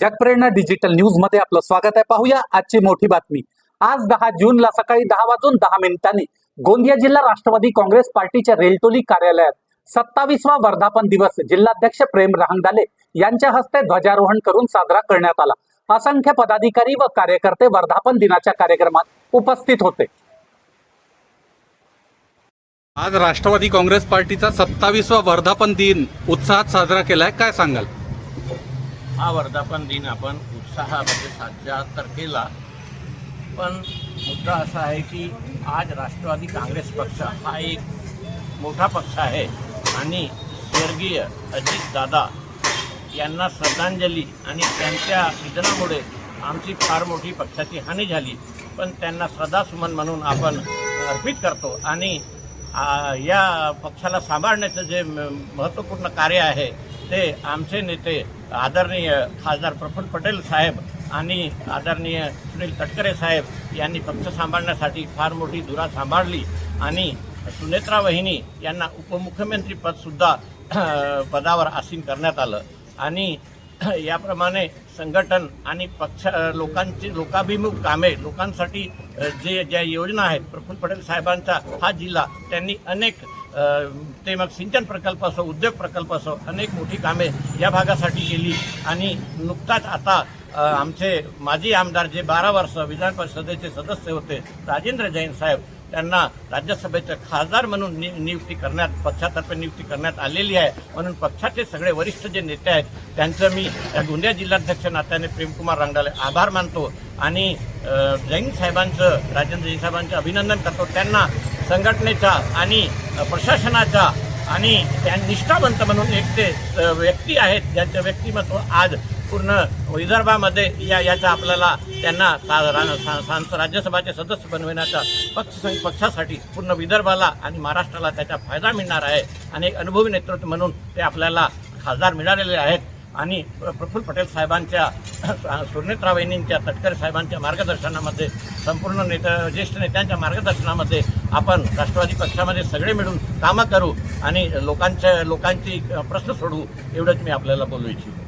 जगप्रेरणा digital news मध्ये आपलं स्वागत आहे। पाहूया आजची मोठी बातमी। आज 10 जूनला सकाळी 10:10 गोंदिया जिल्हा राष्ट्रवादी काँग्रेस पार्टीच्या रेलटोली कार्यालयात 27वा वर्धापन दिवस जिल्हाध्यक्ष प्रेम रहांगडाले यांच्या हस्ते ध्वजारोहण करून साजरा करण्यात आला। असंख्य पदाधिकारी व कार्यकर्ते वर्धापन दिनाच्या कार्यक्रमात उपस्थित होते। आज राष्ट्रवादी काँग्रेस पार्टीचा 27वा वर्धापन दिन उत्साहात साजरा केलाय, काय सांगाल? हा वर्धापन दिन आपण उत्साहामध्ये साजरा तर केला, पण मुद्दा असा आहे की आज राष्ट्रवादी काँग्रेस पक्ष हा एक मोठा पक्ष आहे आणि स्वर्गीय अजितदादा यांना श्रद्धांजली आणि त्यांच्या निधनामुळे आमची फार मोठी पक्षाची हानी झाली, पण त्यांना श्रद्धासुमन म्हणून आपण अर्पित करतो आणि या पक्षाला सांभाळण्याचं जे महत्त्वपूर्ण कार्य आहे ते आमचे नेते आदरणीय खासदार प्रफुल्ल पटेल साहेब आणि आदरणीय सुनील तटकरे साहेब यांनी पक्ष सांभाळण्यासाठी फार मोठी धुरा सांभाळली आणि सुनेत्रा वहिनी यांना उपमुख्यमंत्रीपदसुद्धा पदावर आसीन करण्यात आलं आणि याप्रमाणे संघटन आणि पक्ष लोकाभिमुख कामे लोकांसाठी ज्या योजना आहेत प्रफुल्ल पटेल साहेबांचा हा जिल्हा त्यांनी अनेक ते मग सिंचन प्रकल्प असो उद्योग प्रकल्प असो अनेक मोठी कामे या भागासाठी केली आणि नुकताच आता आमचे माजी आमदार जे 12 वर्ष विधान परिषदेचे सदस्य होते राजेंद्र जैन साहेब त्यांना राज्यसभेचे खासदार म्हणून नियुक्ती करण्यात पक्षातर्फे नियुक्ती करण्यात आलेली आहे। म्हणून पक्षाचे सगळे वरिष्ठ जे नेते आहेत त्यांचं मी गोंदिया जिल्हाध्यक्ष नात्याने प्रेमकुमार रहांगडाले आभार मानतो आणि जैन साहेबांचं राजेंद्र जैन साहेबांचं अभिनंदन करतो। त्यांना संघटनेचा आणि प्रशासनाचा आणि त्या निष्ठावंत म्हणून एक ते व्यक्ती आहेत ज्यांचं व्यक्तिमत्व आज पूर्ण विदर्भामध्ये याचा आपल्याला त्यांना राज्यसभाचे सदस्य बनविण्याचा पक्षासाठी पूर्ण विदर्भाला आणि महाराष्ट्राला त्याचा फायदा मिळणार आहे आणि एक अनुभवी नेतृत्व म्हणून ते आपल्याला खासदार मिळालेले आहेत आणि प्रफुल्ल पटेल साहेबांच्या सुनेत्रा वहिनींच्या तटकरे साहेबांच्या मार्गदर्शनामध्ये संपूर्ण ज्येष्ठ नेत्यांच्या मार्गदर्शनामध्ये आपण राष्ट्रवादी पक्षामध्ये सगळे मिळून कामं करू आणि लोकांची प्रश्न सोडवू एवढंच मी आपल्याला बोलू इच्छितो।